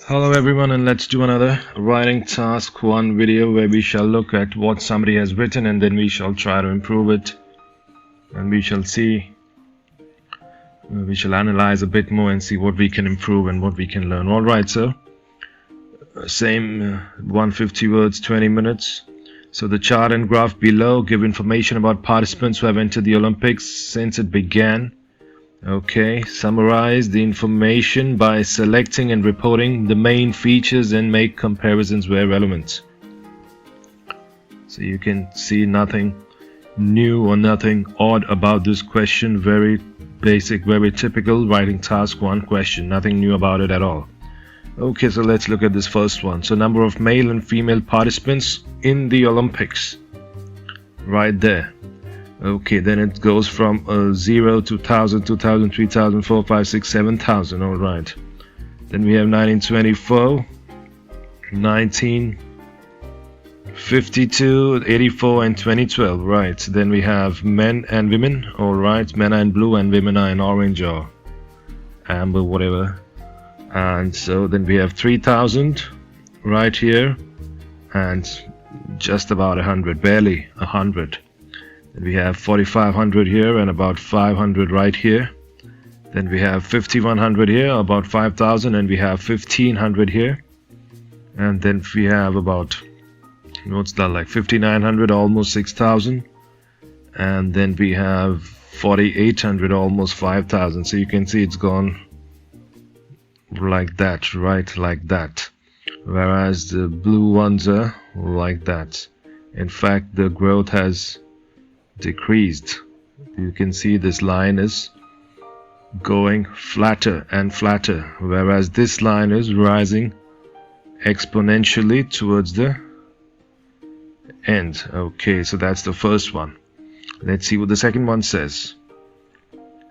Hello everyone, and let's do another writing task 1 video where we shall look at what somebody has written and then we shall try to improve it, and we shall see, we shall analyze a bit more and see what we can improve and what we can learn. Alright, so same 150 words, 20 minutes. So the chart and graph below give information about participants who have entered the Olympics since it began. Okay, summarize the information by selecting and reporting the main features and make comparisons where relevant. So you can see nothing new or nothing odd about this question. Very basic, very typical writing task 1 question. Nothing new about it at all. Okay, so let's look at this first one. So number of male and female participants in the Olympics. Right there. Okay, then it goes from 0 to 1000, 2000, 3000, 4, 5, 6, 7000. All right. Then we have 1924, 1952, 84, and 2012. Right. Then we have men and women. All right. Men are in blue and women are in orange or amber, whatever. And so then we have 3000 right here, and just about 100, barely 100. We have 4500 here and about 500 right here. Then we have 5100 here, about 5000, and we have 1500 here. And then we have about, what's that, like 5900, almost 6000. And then we have 4800, almost 5000. So you can see it's gone like that, right, like that. Whereas the blue ones are like that. In fact, the growth has decreased. You can see this line is going flatter and flatter, whereas this line is rising exponentially towards the end. Okay, so that's the first one. Let's see what the second one says.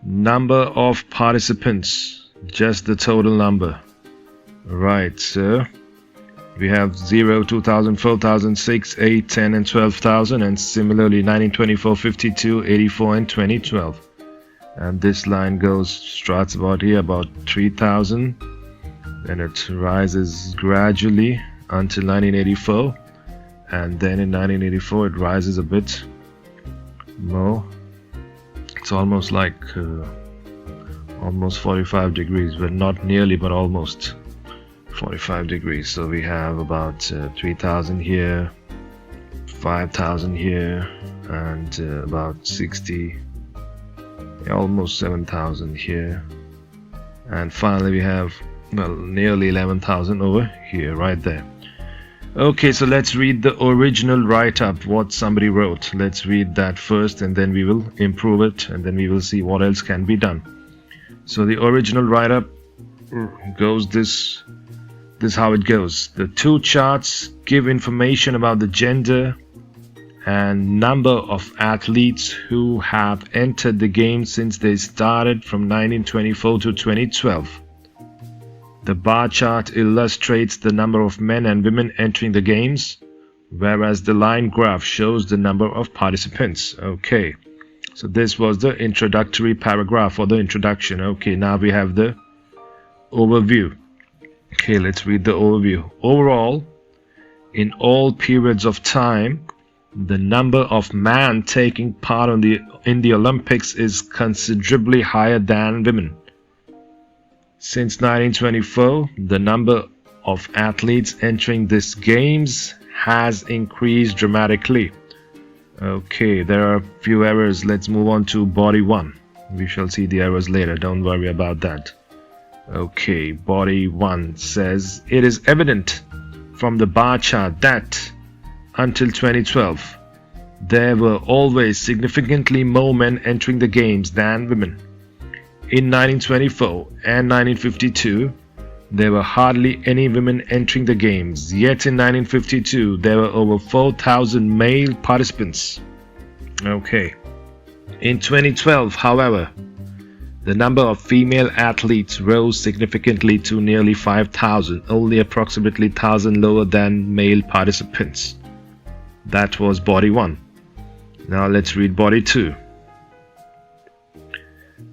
Number of participants, just the total number. Right, so we have 0, 2000, 4000, 6, 8, 10, and 12,000, and similarly 1924, 52, 84, and 2012. And this line starts about here, about 3000, then it rises gradually until 1984, and then in 1984 it rises a bit more. It's almost like almost 45 degrees, but not nearly, but almost 45 degrees. So we have about 3000 here, 5000 here, and about 60, almost 7000 here, and finally we have, well, nearly 11,000 over here, right there. Okay, so let's read the original write-up, what somebody wrote. Let's read that first, and then we will improve it, and then we will see what else can be done. So the original write-up goes this is how it goes. The two charts give information about the gender and number of athletes who have entered the game since they started from 1924 to 2012. The bar chart illustrates the number of men and women entering the games, whereas the line graph shows the number of participants. Okay, so this was the introductory paragraph or the introduction. Okay, now we have the overview. Okay, let's read the overview. Overall, in all periods of time, the number of men taking part in the Olympics is considerably higher than women. Since 1924, the number of athletes entering these games has increased dramatically. Okay, there are a few errors. Let's move on to body 1. We shall see the errors later. Don't worry about that. Okay, body 1 says, it is evident from the bar chart that until 2012 there were always significantly more men entering the games than women. In 1924 and 1952 there were hardly any women entering the games, yet in 1952 there were over 4,000 male participants. Okay, in 2012, however, the number of female athletes rose significantly to nearly 5,000, only approximately 1,000 lower than male participants. That was body 1. Now let's read body 2.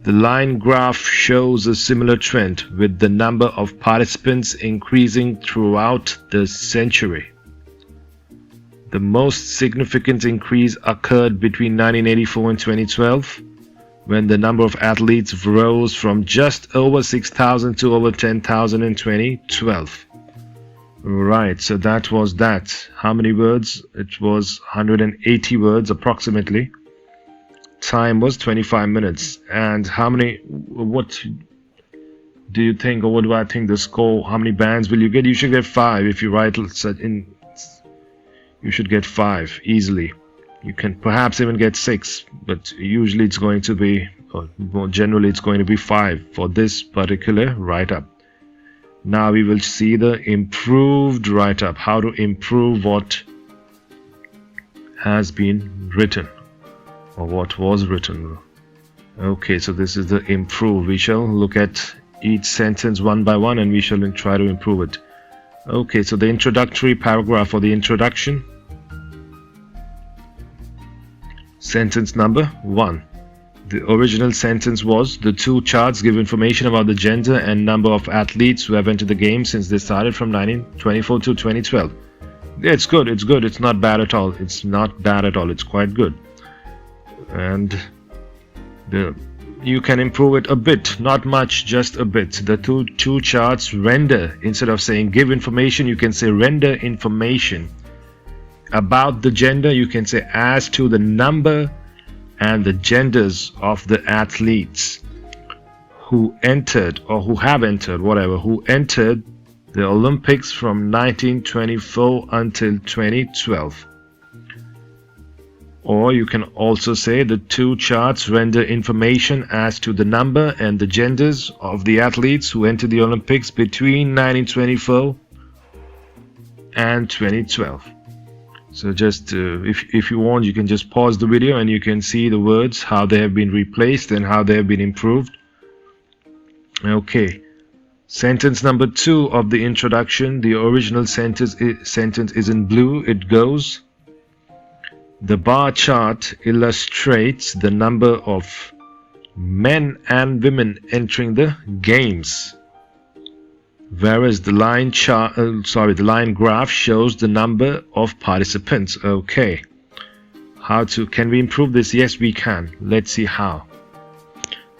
The line graph shows a similar trend, with the number of participants increasing throughout the century. The most significant increase occurred between 1984 and 2012, when the number of athletes rose from just over 6,000 to over 10,000 in 2012. Right, so that was that. How many words? It was 180 words approximately. Time was 25 minutes. And what do you think, or what do I think the score, how many bands will you get? You should get 5 if you write you should get 5 easily. You can perhaps even get 6, but usually it's going to be, or more generally it's going to be 5 for this particular write-up. Now we will see the improved write-up, how to improve what has been written or what was written. Okay, so this is the improve. We shall look at each sentence one by one and we shall try to improve it. Okay, so the introductory paragraph or the introduction. Sentence number 1. The original sentence was, the two charts give information about the gender and number of athletes who have entered the game since they started from 1924 to 2012. It's good, it's not bad at all. It's not bad at all, it's quite good. And you can improve it a bit, not much, just a bit. The two charts render, instead of saying give information, you can say render information. About the gender, you can say as to the number and the genders of the athletes who entered, or who have entered, whatever, who entered the Olympics from 1924 until 2012. Or you can also say the two charts render information as to the number and the genders of the athletes who entered the Olympics between 1924 and 2012. So just if you want, you can just pause the video and you can see the words, how they have been replaced and how they have been improved. Okay, sentence number 2 of the introduction. The original sentence is in blue. It goes, the bar chart illustrates the number of men and women entering the games, whereas the line graph shows the number of participants. Okay, can we improve this? Yes, we can. Let's see how.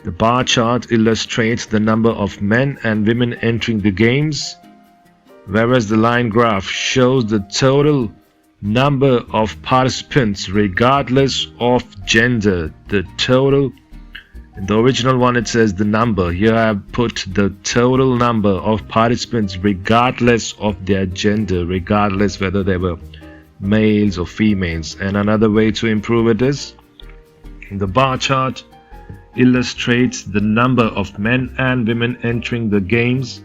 The bar chart illustrates the number of men and women entering the games, whereas the line graph shows the total number of participants regardless of gender. The total, in the original one it says the number. Here I have put the total number of participants regardless of their gender, regardless whether they were males or females. And another way to improve it is, the bar chart illustrates the number of men and women entering the games,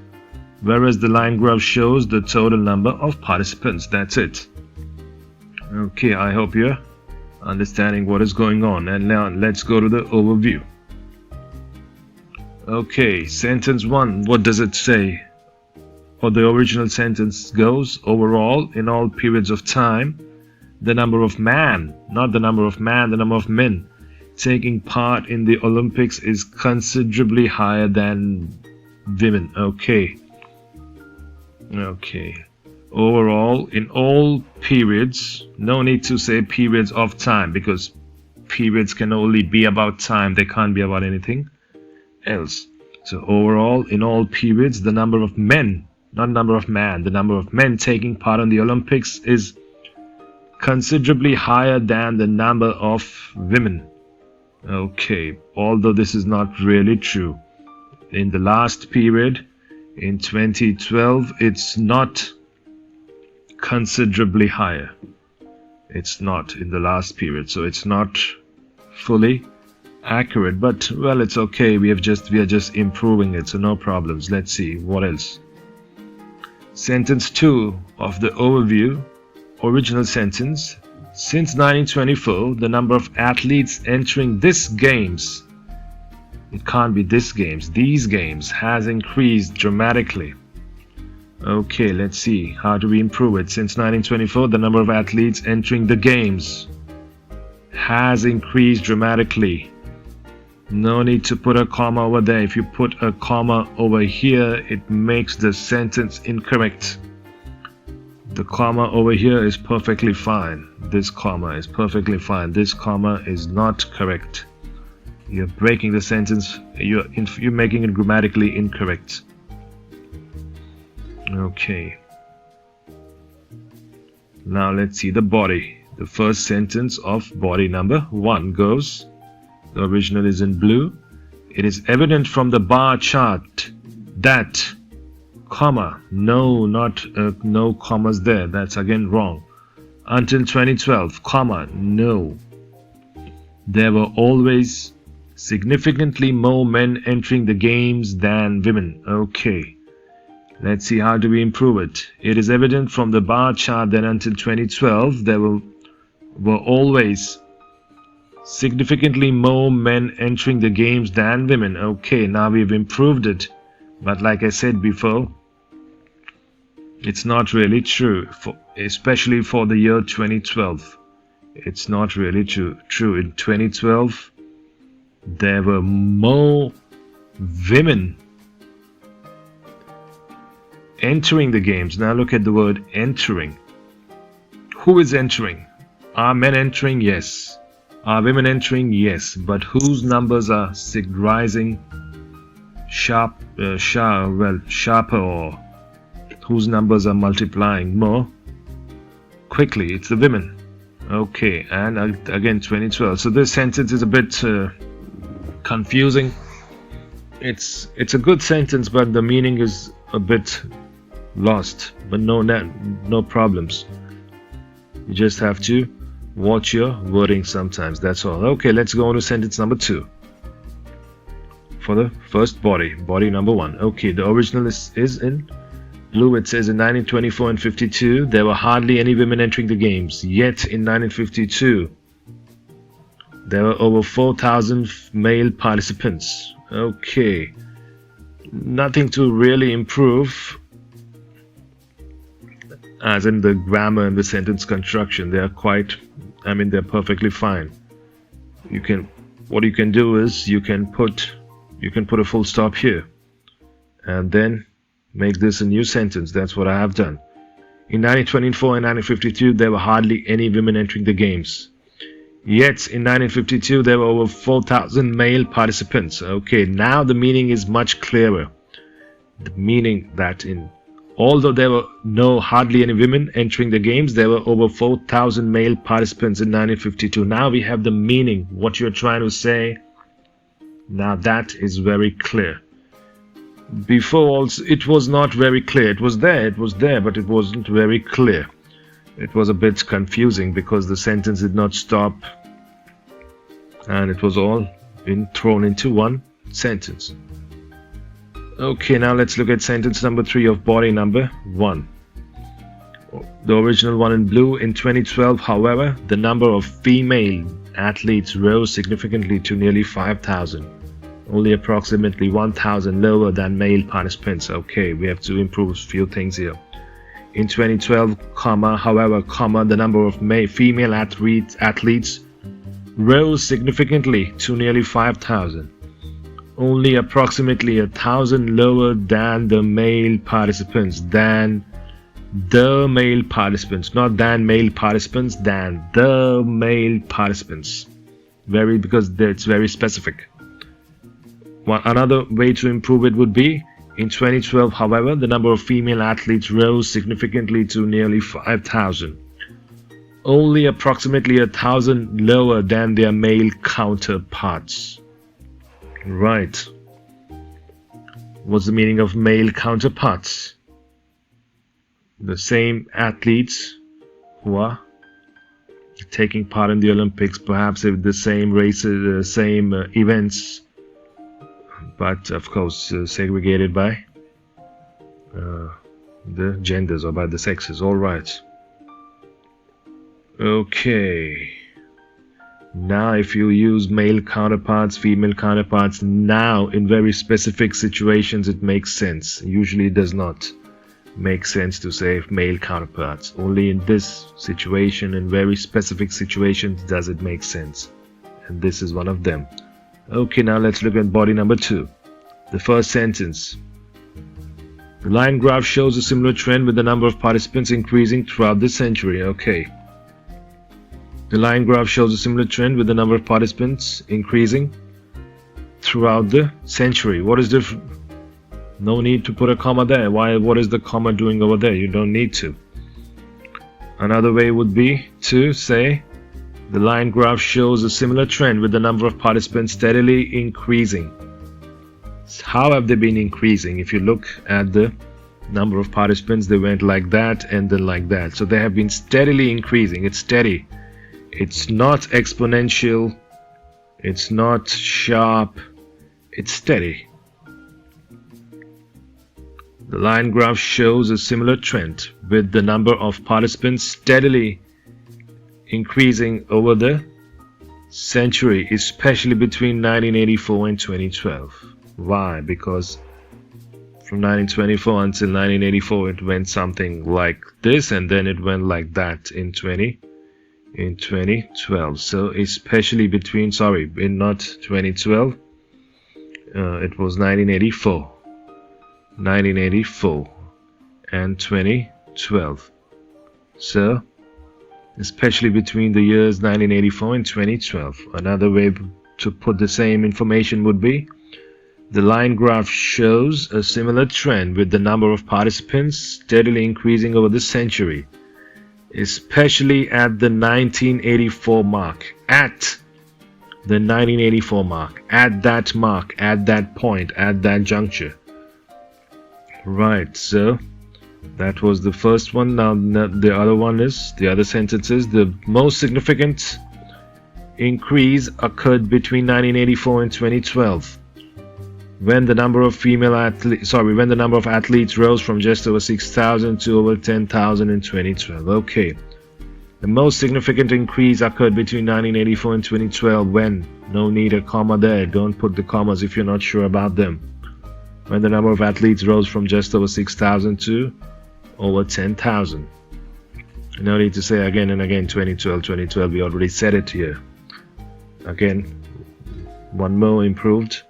whereas the line graph shows the total number of participants. That's it. Okay, I hope you're understanding what is going on. And now let's go to the overview. Okay, sentence 1, what does it say? Or the original sentence goes, overall, in all periods of time, the number of man, not the number of man, the number of men taking part in the Olympics is considerably higher than women. Okay. Overall, in all periods, no need to say periods of time, because periods can only be about time, they can't be about anything else. So overall, in all periods, the number of men, not number of man, the number of men taking part in the Olympics is considerably higher than the number of women. Okay, although this is not really true. In the last period, in 2012, it's not considerably higher. It's not in the last period, so it's not fully accurate, but well, it's okay. We are just improving it, so no problems. Let's see what else. Sentence 2 of the overview, original sentence. Since 1924, the number of athletes entering these games, it can't be these games has increased dramatically. Okay, let's see, how do we improve it? Since 1924, the number of athletes entering the games has increased dramatically. No need to put a comma over there. If you put a comma over here, it makes the sentence incorrect. The comma over here is perfectly fine. This comma is perfectly fine. This comma is not correct. You're breaking the sentence. You're making it grammatically incorrect. Okay. Now let's see the body. The first sentence of body number 1 goes, the original is in blue. It is evident from the bar chart that, comma, no, not no commas there. That's again wrong. Until 2012, comma, no. There were always significantly more men entering the games than women. Okay. Let's see, how do we improve it? It is evident from the bar chart that until 2012 there were always significantly more men entering the games than women. Okay, now we've improved it. But like I said before, it's not really true, especially for the year 2012. It's not really true. In 2012, there were more women entering the games. Now look at the word entering. Who is entering? Are men entering? Yes. Are women entering? Yes. But whose numbers are rising sharper, or whose numbers are multiplying more quickly? It's the women. Okay, and again 2012. So this sentence is a bit confusing. It's a good sentence, but the meaning is a bit lost. But no problems. You just have to watch your wording sometimes. That's all. Okay, let's go on to sentence number 2. For the first body number 1. Okay, the original is in blue. It says in 1924 and 52 there were hardly any women entering the games. Yet in 1952 there were over 4,000 male participants. Okay, nothing to really improve, as in the grammar and the sentence construction. They're perfectly fine. What you can do is you can put a full stop here and then make this a new sentence. That's what I have done. In 1924 and 1952 there were hardly any women entering the games. Yet in 1952 there were over 4,000 male participants. Okay, now the meaning is much clearer. The meaning that although there were hardly any women entering the games, there were over 4,000 male participants in 1952. Now we have the meaning, what you're trying to say. Now that is very clear. Before also, it was not very clear. It was there, but it wasn't very clear. It was a bit confusing because the sentence did not stop and it was all been thrown into one sentence. Okay, now let's look at sentence number 3 of body number 1. The original one in blue. In 2012, however, the number of female athletes rose significantly to nearly 5,000, only approximately 1,000 lower than male participants. Okay, we have to improve a few things here. In 2012, however, the number of female athletes rose significantly to nearly 5,000, only approximately 1,000 lower than the male participants. Not than male participants, than the male participants. Because it's very specific. Another way to improve it would be, in 2012, however, the number of female athletes rose significantly to nearly 5,000, only approximately 1,000 lower than their male counterparts. Right. What's the meaning of male counterparts? The same athletes who are taking part in the Olympics, perhaps with the same races, same events, but of course segregated by the genders or by the sexes. All right. Okay. Now if you use male counterparts, female counterparts, now in very specific situations it makes sense. Usually it does not make sense to say male counterparts. Only in this situation, in very specific situations, does it make sense. And this is one of them. Okay, now let's look at body number 2. The first sentence. The line graph shows a similar trend with the number of participants increasing throughout the century. Okay. The line graph shows a similar trend with the number of participants increasing throughout the century. What is the... No need to put a comma there. Why? What is the comma doing over there? You don't need to. Another way would be to say the line graph shows a similar trend with the number of participants steadily increasing. How have they been increasing? If you look at the number of participants, they went like that and then like that. So they have been steadily increasing. It's steady. It's not exponential. It's not sharp. It's steady. The line graph shows a similar trend with the number of participants steadily increasing over the century, especially between 1984 and 2012. Why? Because from 1924 until 1984 it went something like this, and then it went like that in 2012. So especially between, not 2012, it was 1984 and 2012. So especially between the years 1984 and 2012. Another way to put the same information would be the line graph shows a similar trend with the number of participants steadily increasing over the century, especially at the 1984 mark. At the 1984 mark, at that mark, at that point, at that juncture. Right, so that was the first one. Now the other one is, the other sentence is, the most significant increase occurred between 1984 and 2012, when the number of athletes rose from just over 6,000 to over 10,000 in 2012. Okay, the most significant increase occurred between 1984 and 2012 when, no need a comma there, don't put the commas if you're not sure about them, when the number of athletes rose from just over 6,000 to over 10,000. No need to say again and again 2012, we already said it here. Again, one more improved.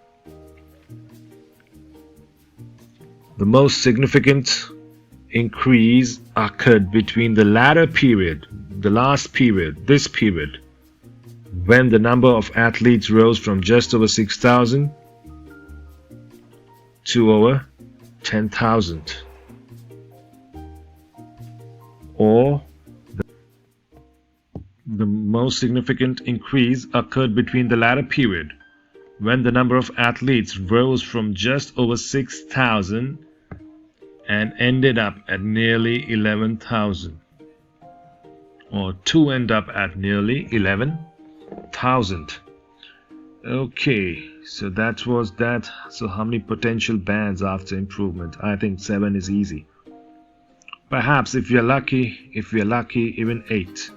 The most significant increase occurred between the latter period, the last period, this period, when the number of athletes rose from just over 6,000 to over 10,000. Or the most significant increase occurred between the latter period, when the number of athletes rose from just over 6,000 and ended up at nearly 11,000, or to end up at nearly 11,000. Okay, so that was that. So how many potential bands after improvement? I think 7 is easy. Perhaps if we are lucky, even 8.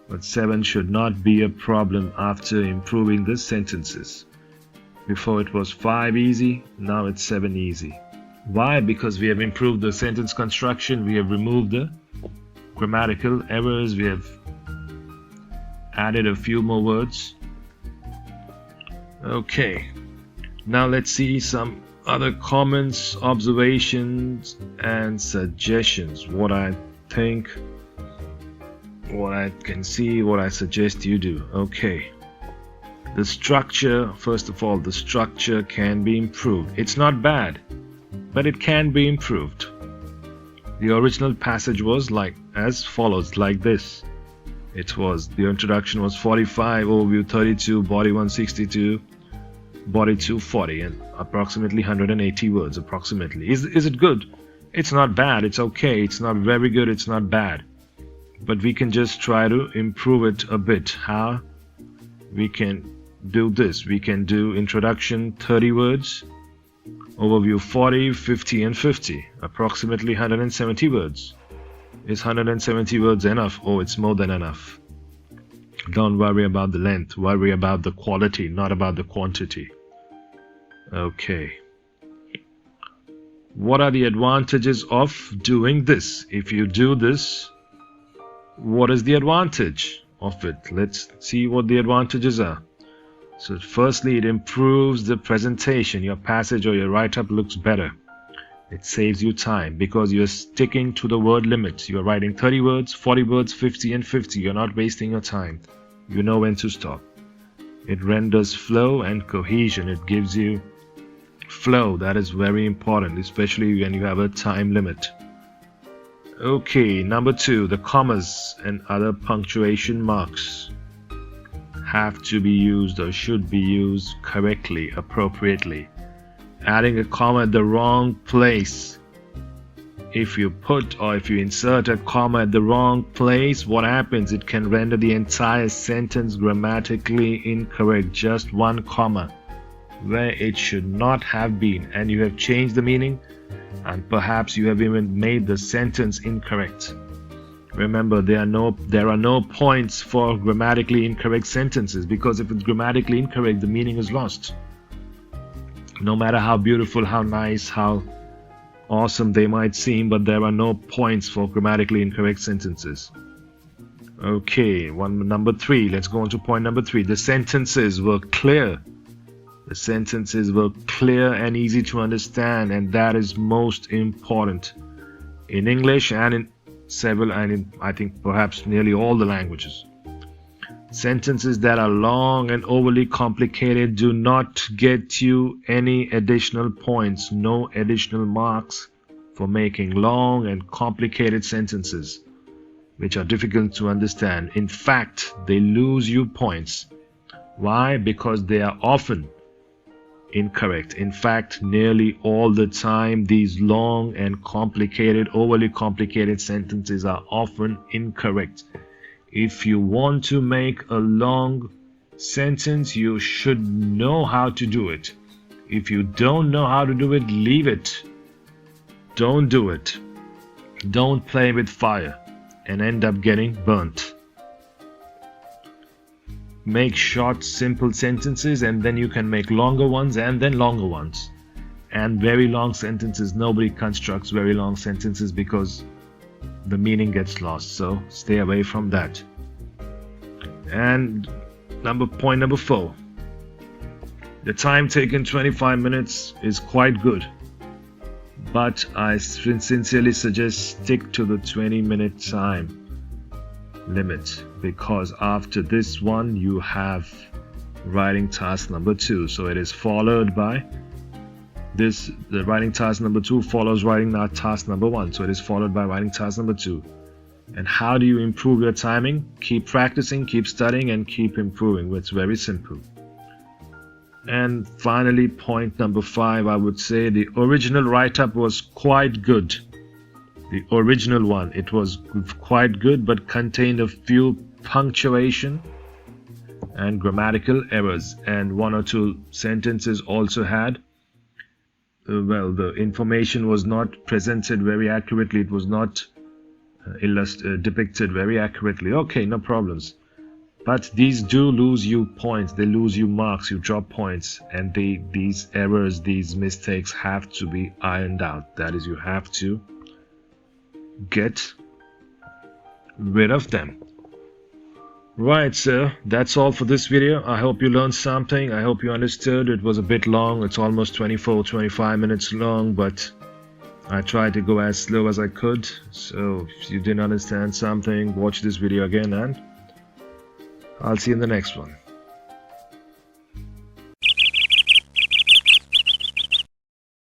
But 7 should not be a problem after improving the sentences. Before it was 5 easy, now it's 7 easy. Why? Because we have improved the sentence construction, we have removed the grammatical errors, we have added a few more words. Okay, now let's see some other comments, observations and suggestions. What I think, what I can see, what I suggest you do. Okay, the structure, first of all, the structure can be improved. It's not bad, but it can be improved. The original passage was like as follows, like this. It was, the introduction was 45, overview 32, body 162, body 240, and approximately 180 words approximately. Is it good? It's not bad, it's okay, it's not very good, it's not bad, but we can just try to improve it a bit. How? We can do this. We can do introduction 30 words, overview 40, 50 and 50, approximately 170 words. Is 170 words enough? Oh, it's more than enough. Don't worry about the length, worry about the quality, not about the quantity. Okay. What are the advantages of doing this? If you do this, what is the advantage of it? Let's see what the advantages are. So firstly, it improves the presentation. Your passage or your write-up looks better. It saves you time because you're sticking to the word limit. You're writing 30 words, 40 words, 50 and 50. You're not wasting your time. You know when to stop. It renders flow and cohesion. It gives you flow. That is very important, especially when you have a time limit. Okay, number 2, the commas and other punctuation marks have to be used or should be used correctly, appropriately. Adding a comma at the wrong place. If you put or if you insert a comma at the wrong place, what happens? It can render the entire sentence grammatically incorrect. Just one comma where it should not have been, and you have changed the meaning, and perhaps you have even made the sentence incorrect. Remember, there are no points for grammatically incorrect sentences, because if it's grammatically incorrect, the meaning is lost. No matter how beautiful, how nice, how awesome they might seem, but there are no points for grammatically incorrect sentences. Okay, number 3. Let's go on to point number 3. The sentences were clear. The sentences were clear and easy to understand, and that is most important in English and in several, and in, I think, perhaps nearly all the languages. Sentences that are long and overly complicated do not get you any additional points, no additional marks for making long and complicated sentences which are difficult to understand. In fact, they lose you points. Why? Because they are often incorrect. In fact, nearly all the time, these long and complicated, overly complicated sentences are often incorrect. If you want to make a long sentence, you should know how to do it. If you don't know how to do it, leave it. Don't do it. Don't play with fire and end up getting burnt. Make short, simple sentences, and then you can make longer ones and then longer ones. And very long sentences, nobody constructs very long sentences because the meaning gets lost, so stay away from that. And point number 4, the time taken, 25 minutes, is quite good, but I sincerely suggest stick to the 20-minute time limit, because after this one you have writing task number 2. So it is followed by this. The writing task number 2 follows writing task number 1, so it is followed by writing task number 2. And how do you improve your timing? Keep practicing, keep studying, and keep improving. It's very simple. And finally, point number 5, I would say the original write-up was quite good. The original one, it was quite good, but contained a few punctuation and grammatical errors, and 1 or 2 sentences also had the information was not presented very accurately. It was not depicted very accurately. Okay, no problems, but these do lose you points. They lose you marks. You drop points, and these errors, these mistakes have to be ironed out. That is, you have to get rid of them. Right, so that's all for this video. I hope you learned something. I hope you understood. It was a bit long. It's almost 24-25 minutes long, but I tried to go as slow as I could. So if you didn't understand something, watch this video again, and I'll see you in the next one.